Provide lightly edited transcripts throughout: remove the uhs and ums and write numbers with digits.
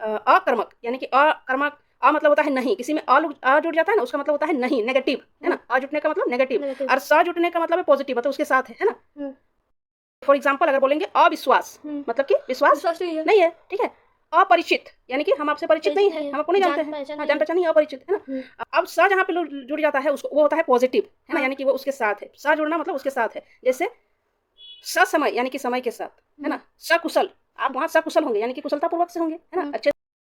अकर्मक यानी कि अकर्मक, अ मतलब होता है नहीं, किसी में अ जुड़ जाता है ना, उसका मतलब होता है नहीं, नेगेटिव, है ना। अ जुटने का मतलब नेगेटिव, और स जुटने का मतलब है पॉजिटिव, मतलब उसके साथ है ना। फॉर एग्जाम्पल अगर बोलेंगे अविश्वास, मतलब कि विश्वास नहीं है, ठीक है। अपरिचित यानी कि हम आपसे परिचित नहीं है, हम आपको नहीं जानते हैं, जान पहचान नहीं, अपरिचित, है ना। अब स जहाँ पे जुड़ जाता है उसको वो होता है पॉजिटिव, है ना, यानी कि वो उसके साथ है। स जुड़ना मतलब उसके साथ है, जैसे ससमय यानी कि समय के साथ, है ना। सकुशल, आप वहाँ सकुशल होंगे यानी कि कुशलता पूर्वक से होंगे, है ना, अच्छे।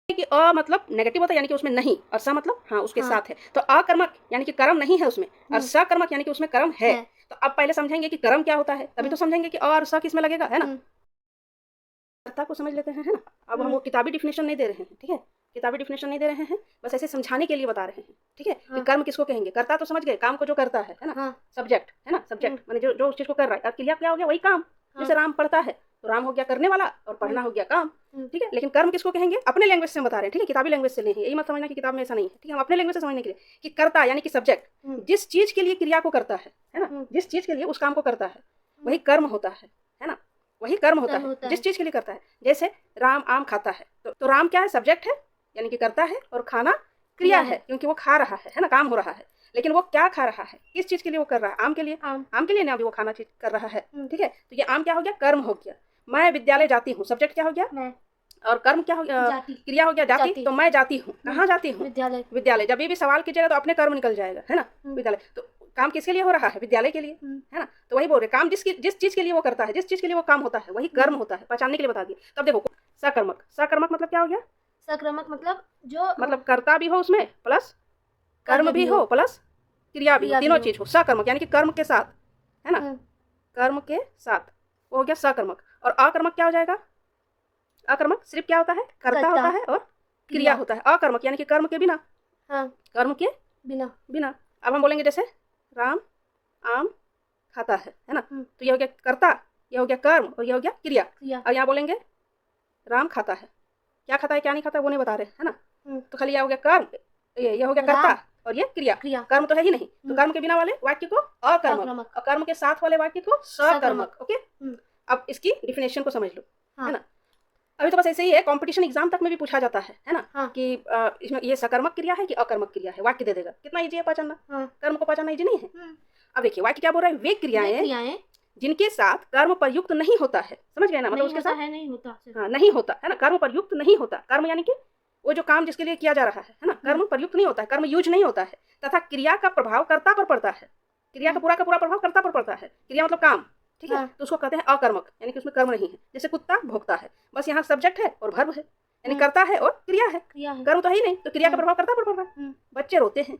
कि अ मतलब नेगेटिव होता है यानी कि उसमें नहीं, और स मतलब हाँ उसके साथ है। तो अकर्मक यानी कि कर्म नहीं है उसमें, और सकर्मक यानी कि उसमें कर्म है। तो अब पहले समझेंगे कि कर्म क्या होता है, तभी तो समझेंगे कि अ और स किसमें लगेगा, है ना। कर्ता को समझ लेते हैं, है ना। अब हम वो किताबी डिफिनेशन नहीं दे रहे हैं, ठीक है, किताबी डिफिनेशन नहीं दे रहे हैं, बस ऐसे समझाने के लिए बता रहे हैं, ठीक है। कि कर्म किसको कहेंगे, कर्ता तो समझ गए, काम को जो करता है ना। सब्जेक्ट, है ना, सब्जेक्ट माने जो जो उस चीज को कर रहा है। अब क्रिया क्या हो गया, वही काम। जैसे राम पढ़ता है तो राम हो गया करने वाला, और पढ़ना हो गया काम, ठीक है। लेकिन कर्म किसको कहेंगे, अपने लैंग्वेज से बता रहे हैं, ठीक है, किताबी लैंग्वेज से नहीं है, यही मत समझना कि किताब में ऐसा नहीं है, ठीक है। हम अपने लैंग्वेज से समझने के लिए कि कर्ता यानी कि सब्जेक्ट जिस चीज के लिए क्रिया को करता है ना, जिस चीज के लिए उस काम को करता है वही कर्म होता है ना, वही कर्म होता है जिस चीज के लिए करता है। जैसे राम आम खाता है, तो राम क्या है, सब्जेक्ट है यानी कि करता है, और खाना क्रिया है क्योंकि वो खा रहा है ना, काम हो रहा है। लेकिन वो क्या खा रहा है, किस चीज के लिए वो कर रहा है, आम के लिए, आम के लिए ना, अभी वो खाना चीज कर रहा है, ठीक है। तो ये आम क्या हो गया, कर्म हो गया। मैं विद्यालय जाती हूँ, सब्जेक्ट क्या हो गया, और कर्म क्या हो गया, क्रिया हो गया जाती। तो मैं जाती हूँ, कहाँ जाती हूँ, विद्यालय। जब भी सवाल कीजिएगा तो अपने कर्म निकल जाएगा, है ना। विद्यालय तो काम किसके लिए हो रहा है, विद्यालय के लिए, है ना। तो वही बोल रहे, काम जिस चीज के लिए वो करता है, जिस चीज के लिए वो काम होता है वही कर्म होता है, पहचानने के लिए बता दिए। तब देखो सकर्मक, सकर्मक मतलब क्या हो गया, सक्रमक मतलब जो मतलब कर्ता भी हो उसमें, प्लस कर्म भी हो, प्लस क्रिया भी हो, तीनों चीज हो। सकर्मक यानी कि कर्म के साथ, है ना, कर्म के साथ, वो हो गया सकर्मक। और अकर्मक क्या हो जाएगा, अकर्मक सिर्फ क्या होता है, कर्ता होता है और क्रिया होता है। अकर्मक यानी कि कर्म के बिना, कर्म के बिना। अब हम बोलेंगे जैसे राम आम खाता है ना। तो ये हो गया कर्ता, ये हो गया कर्म, और ये हो गया क्रिया। और यहाँ बोलेंगे राम खाता है, क्या खाता है क्या नहीं खाता वो नहीं बता रहे, है ना। तो खाली यह हो गया कर्म, ये हो गया कर्ता, और ये क्रिया। कर्म तो है ही नहीं, तो कर्म के बिना वाले वाक्य को अकर्मक, और कर्म के साथ वाले वाक्य को सकर्मक। ओके, अब इसकी डिफिनेशन को समझ लो, है ना। अभी तो बस ऐसे ही है, कंपटीशन एग्जाम तक में भी पूछा जाता है ना। कि इसमें ये सकर्मक क्रिया है कि अकर्मक क्रिया है, वाक्य दे देगा। कितना इजी है पहचानना, कर्म को पहचानना इजी नहीं है। अब देखिए वाक्य क्या बोल रहा है, वे क्रियाएं जिनके साथ कर्म प्रयुक्त नहीं होता है, समझ गए ना, मतलब उसके साथ नहीं होता, हाँ नहीं होता है ना, कर्म प्रयुक्त नहीं होता। कर्म यानी कि वो जो काम जिसके लिए किया जा रहा है ना, कर्म प्रयुक्त नहीं होता है, कर्म यूज नहीं होता है। तथा क्रिया का प्रभाव कर्ता पर पड़ता है, क्रिया का पूरा प्रभाव कर्ता पर पड़ता है। क्रिया मतलब काम, ठीक है। तो उसको कहते हैं अकर्मक, यानी कि उसमें कर्म नहीं है। जैसे कुत्ता भोगता है, बस यहाँ सब्जेक्ट है और वर्ब है, यानी करता है और क्रिया है, कर्म तो है ही नहीं, तो क्रिया का प्रभाव कर्ता पर पड़ रहा है। बच्चे रोते हैं,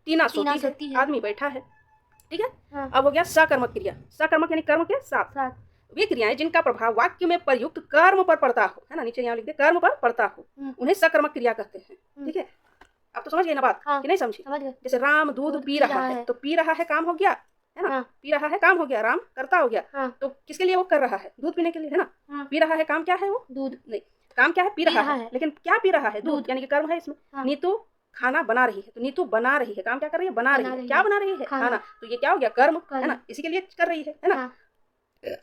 टीना सोती है, आदमी बैठा है, ठीक है। अब हो गया सकर्मक क्रिया, सकर्मक यानी कर्म के साथ वे क्रियाएं जिनका प्रभाव वाक्य में प्रयुक्त कर्म पर पड़ता हो, है ना, नीचे यहाँ लिख दे, कर्म पर पड़ता हो, उन्हें सकर्मक क्रिया कहते हैं, ठीक है। अब तो समझ गए ना बात, कि नहीं समझी। जैसे राम दूध पी रहा है, तो पी रहा है काम हो गया, है ना, पी रहा है काम हो गया, राम करता हो गया। तो किसके लिए वो कर रहा है, दूध पीने के लिए, है ना। पी रहा है काम क्या है, वो दूध नहीं, काम क्या है, पी रहा है, लेकिन क्या पी रहा है, दूध, यानी कि कर्म है इसमें। नीतू खाना बना रही है, तो नीतू बना रही है, काम क्या कर रही है, बना रही है, क्या बना रही है, खाना। तो ये क्या हो गया, कर्म, है ना, इसी के लिए कर रही है ना।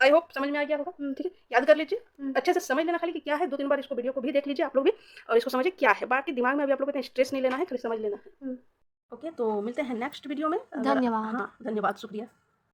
आई होप समझ में आ गया होगा, ठीक है। याद कर लीजिए, अच्छे से समझ लेना खाली कि क्या है। 2-3 बार इसको वीडियो को भी देख लीजिए आप लोग भी, और इसको समझिए क्या है। बाकी दिमाग में अभी आप लोग को स्ट्रेस नहीं लेना है, खाली समझ लेना है। ओके, तो मिलते हैं नेक्स्ट वीडियो में। धन्यवाद। हाँ धन्यवाद, शुक्रिया।